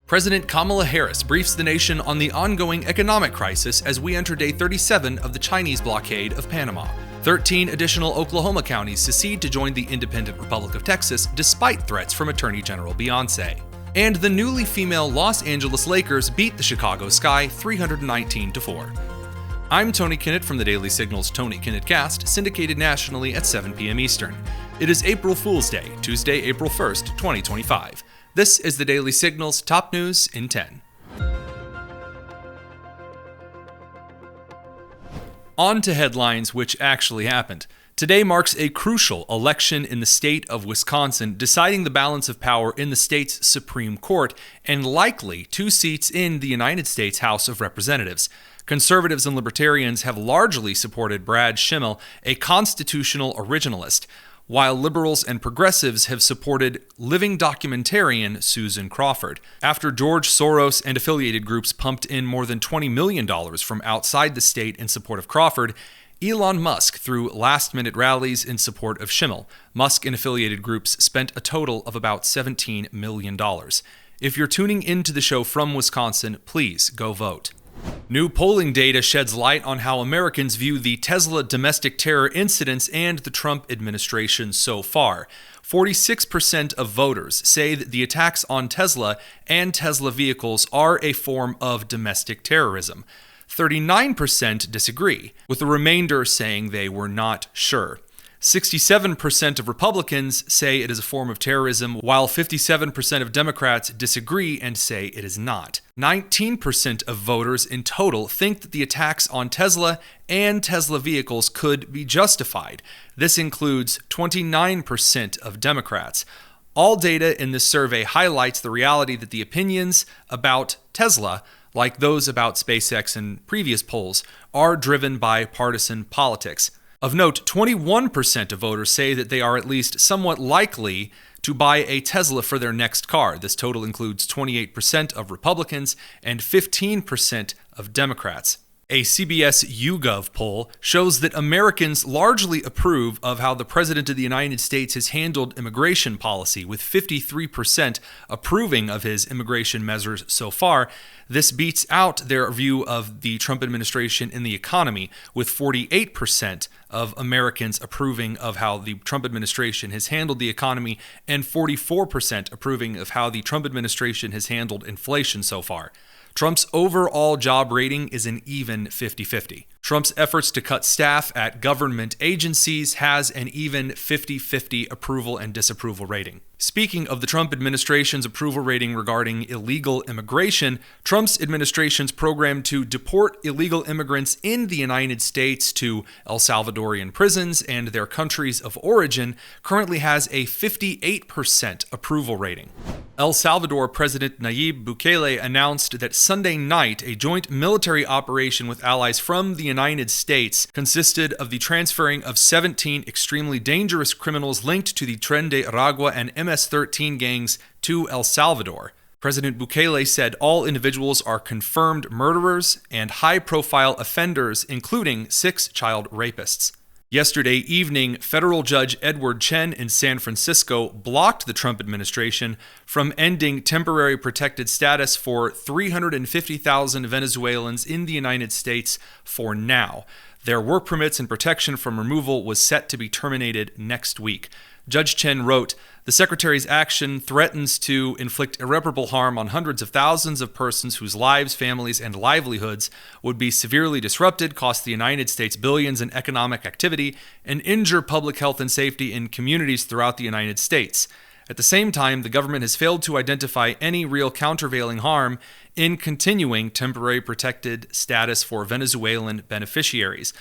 President Kamala Harris briefs the nation on the ongoing economic crisis as we enter day 37 of the Chinese blockade of Panama. 13 additional Oklahoma counties secede to join the independent Republic of Texas despite threats from Attorney General Beyonce. And the newly female Los Angeles Lakers beat the Chicago Sky 319-4. I'm Tony Kinnett from the Daily Signal's Tony Kinnett Cast, syndicated nationally at 7 p.m. Eastern. It is April Fool's Day, Tuesday, April 1st, 2025. This is the Daily Signal's top news in 10. On to headlines which actually happened. Today marks a crucial election in the state of Wisconsin, deciding the balance of power in the state's Supreme Court and likely 2 seats in the United States House of Representatives. Conservatives and libertarians have largely supported Brad Schimmel, a constitutional originalist, while liberals and progressives have supported living documentarian Susan Crawford. After George Soros and affiliated groups pumped in more than $20 million from outside the state in support of Crawford, Elon Musk threw last-minute rallies in support of Schimmel. Musk and affiliated groups spent a total of about $17 million. If you're tuning into the show from Wisconsin, please go vote. New polling data sheds light on how Americans view the Tesla domestic terror incidents and the Trump administration so far. 46% of voters say that the attacks on Tesla and Tesla vehicles are a form of domestic terrorism. 39% disagree, with the remainder saying they were not sure. 67% of Republicans say it is a form of terrorism, while 57% of Democrats disagree and say it is not. 19% of voters in total think that the attacks on Tesla and Tesla vehicles could be justified. This includes 29% of Democrats. All data in this survey highlights the reality that the opinions about Tesla, like those about SpaceX and previous polls, are driven by partisan politics. Of note, 21% of voters say that they are at least somewhat likely to buy a Tesla for their next car. This total includes 28% of Republicans and 15% of Democrats. A CBS YouGov poll shows that Americans largely approve of how the President of the United States has handled immigration policy, with 53% approving of his immigration measures so far. This beats out their view of the Trump administration in the economy, with 48% of Americans approving of how the Trump administration has handled the economy and 44% approving of how the Trump administration has handled inflation so far. Trump's overall job rating is an even 50-50. Trump's efforts to cut staff at government agencies has an even 50-50 approval and disapproval rating. Speaking of the Trump administration's approval rating regarding illegal immigration, Trump's administration's program to deport illegal immigrants in the United States to El Salvadorian prisons and their countries of origin currently has a 58% approval rating. El Salvador President Nayib Bukele announced that Sunday night a joint military operation with allies from the United States consisted of the transferring of 17 extremely dangerous criminals linked to the Tren de Aragua and MS-13 gangs to El Salvador. President Bukele said all individuals are confirmed murderers and high-profile offenders, including 6 child rapists. Yesterday evening, federal judge Edward Chen in San Francisco blocked the Trump administration from ending temporary protected status for 350,000 Venezuelans in the United States for now. Their work permits and protection from removal was set to be terminated next week. Judge Chen wrote, "The Secretary's action threatens to inflict irreparable harm on hundreds of thousands of persons whose lives, families, and livelihoods would be severely disrupted, cost the United States billions in economic activity, and injure public health and safety in communities throughout the United States. At the same time, the government has failed to identify any real countervailing harm in continuing temporary protected status for Venezuelan beneficiaries."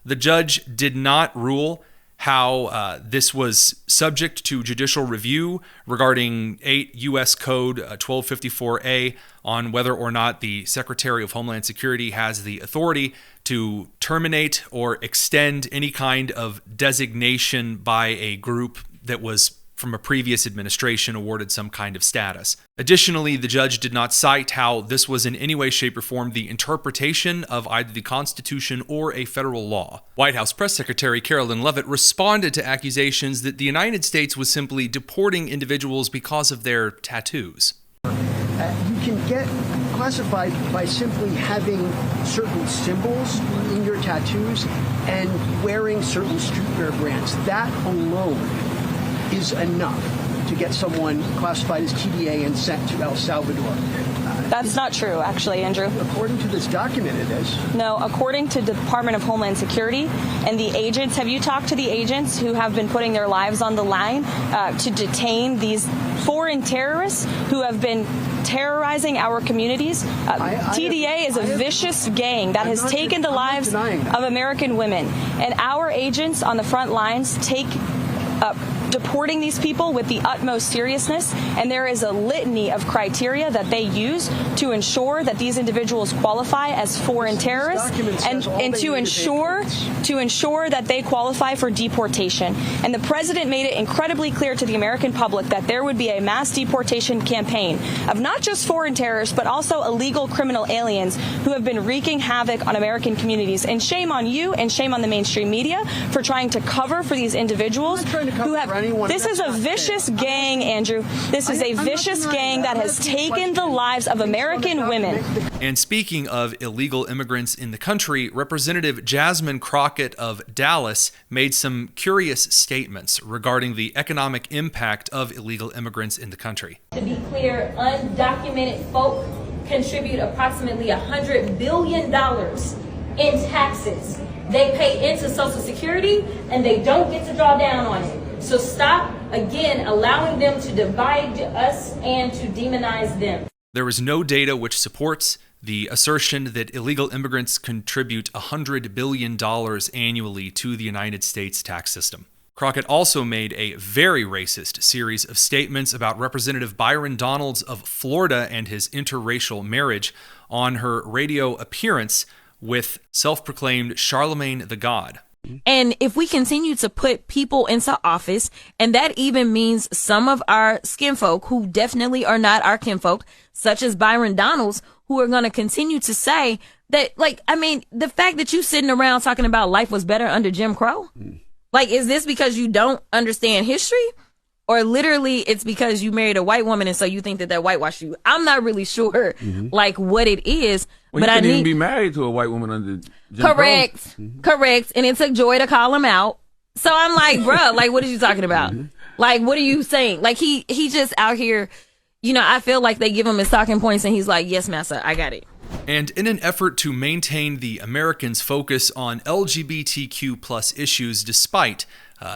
The judge did not rule how this was subject to judicial review regarding 8 U.S. Code 1254A on whether or not the Secretary of Homeland Security has the authority to terminate or extend any kind of designation by a group that was from a previous administration awarded some kind of status. Additionally, the judge did not cite how this was in any way, shape, or form the interpretation of either the Constitution or a federal law. White House Press Secretary Carolyn Leavitt responded to accusations that the United States was simply deporting individuals because of their tattoos. You can get classified by simply having certain symbols in your tattoos and wearing certain streetwear brands. That alone is enough to get someone classified as TDA and sent to El Salvador. That's not true, actually, Andrew. According to this document, it is. No, according to the Department of Homeland Security and the agents, have you talked to the agents who have been putting their lives on the line to detain these foreign terrorists who have been terrorizing our communities? TDA is a vicious gang that has taken the lives of American women. And our agents on the front lines take deporting these people with the utmost seriousness, and there is a litany of criteria that they use to ensure that these individuals qualify as foreign terrorists and to ensure that they qualify for deportation. And the president made it incredibly clear to the American public that there would be a mass deportation campaign of not just foreign terrorists, but also illegal criminal aliens who have been wreaking havoc on American communities. And shame on you and shame on the mainstream media for trying to cover for these individuals who have. This is a vicious gang, Andrew. This is a vicious gang that has taken the lives of American women. And speaking of illegal immigrants in the country, Representative Jasmine Crockett of Dallas made some curious statements regarding the economic impact of illegal immigrants in the country. To be clear, undocumented folk contribute approximately $100 billion in taxes. They pay into Social Security and they don't get to draw down on it. So stop, again, allowing them to divide us and to demonize them. There is no data which supports the assertion that illegal immigrants contribute $100 billion annually to the United States tax system. Crockett also made a very racist series of statements about Representative Byron Donalds of Florida and his interracial marriage on her radio appearance with self-proclaimed Charlemagne the God. And if we continue to put people into office, and that even means some of our skinfolk who definitely are not our kinfolk, such as Byron Donalds, who are going to continue to say that, the fact that you sitting around talking about life was better under Jim Crow, is this because you don't understand history? Or literally it's because you married a white woman and so you think that whitewashed you. I'm not really sure, what it is. Well, but you couldn't even be married to a white woman under Jim Correct. Crow. Correct. And it took Joy to call him out. So I'm like, bruh, what are you talking about? What are you saying? He just out here, I feel like they give him his talking points and he's like, yes, massa, I got it. And in an effort to maintain the Americans' focus on LGBTQ plus issues despite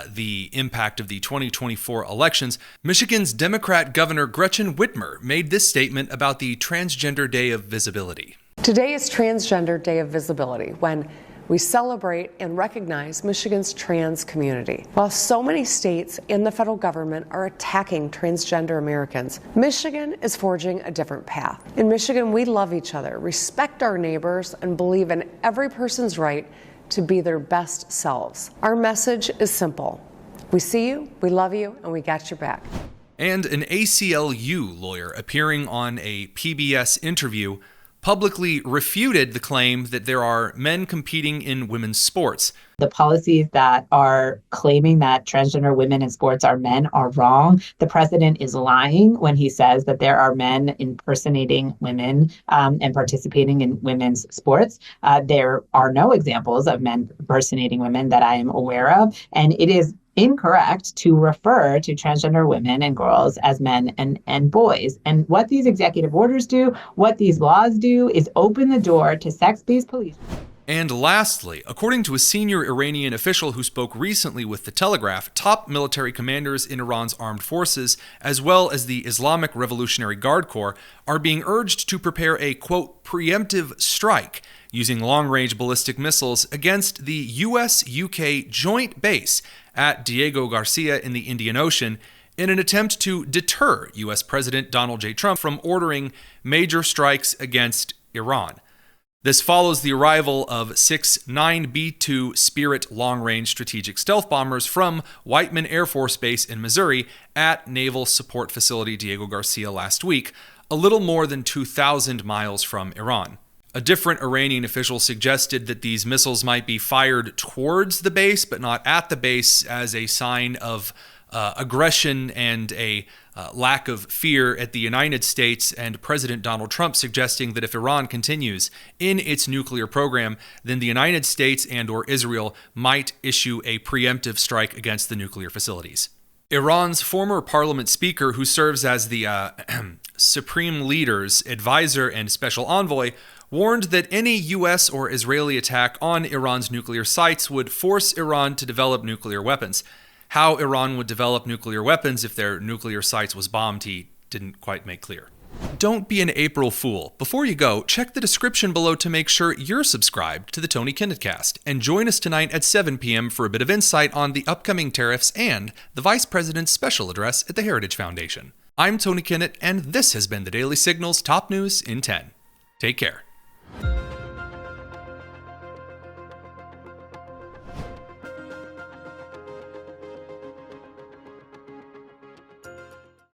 the impact of the 2024 elections, Michigan's Democrat Governor Gretchen Whitmer made this statement about the Transgender Day of Visibility. Today is Transgender Day of Visibility, when we celebrate and recognize Michigan's trans community. While so many states and the federal government are attacking transgender Americans, Michigan is forging a different path. In Michigan, we love each other, respect our neighbors, and believe in every person's right to be their best selves. Our message is simple. We see you, we love you, and we got your back. And an ACLU lawyer appearing on a PBS interview publicly refuted the claim that there are men competing in women's sports. The policies that are claiming that transgender women in sports are men are wrong. The president is lying when he says that there are men impersonating women and participating in women's sports. There are no examples of men impersonating women that I am aware of. And it is incorrect to refer to transgender women and girls as men and boys. And what these executive orders do, what these laws do, is open the door to sex-based police. And lastly, according to a senior Iranian official who spoke recently with The Telegraph, top military commanders in Iran's armed forces, as well as the Islamic Revolutionary Guard Corps, are being urged to prepare a, quote, preemptive strike using long-range ballistic missiles against the U.S.-UK joint base at Diego Garcia in the Indian Ocean in an attempt to deter U.S. President Donald J. Trump from ordering major strikes against Iran. This follows the arrival of 6 9B-2 Spirit long-range strategic stealth bombers from Whiteman Air Force Base in Missouri at Naval Support Facility Diego Garcia last week, a little more than 2,000 miles from Iran. A different Iranian official suggested that these missiles might be fired towards the base, but not at the base, as a sign of aggression and a lack of fear at the United States and President Donald Trump suggesting that if Iran continues in its nuclear program, then the United States and/or Israel might issue a preemptive strike against the nuclear facilities. Iran's former parliament speaker, who serves as the Supreme Leader's advisor and special envoy, warned that any U.S. or Israeli attack on Iran's nuclear sites would force Iran to develop nuclear weapons. How Iran would develop nuclear weapons if their nuclear sites was bombed, he didn't quite make clear. Don't be an April Fool. Before you go, check the description below to make sure you're subscribed to the Tony Kinnett Cast, and join us tonight at 7 p.m. for a bit of insight on the upcoming tariffs and the Vice President's special address at the Heritage Foundation. I'm Tony Kinnett, and this has been the Daily Signal's Top News in 10. Take care.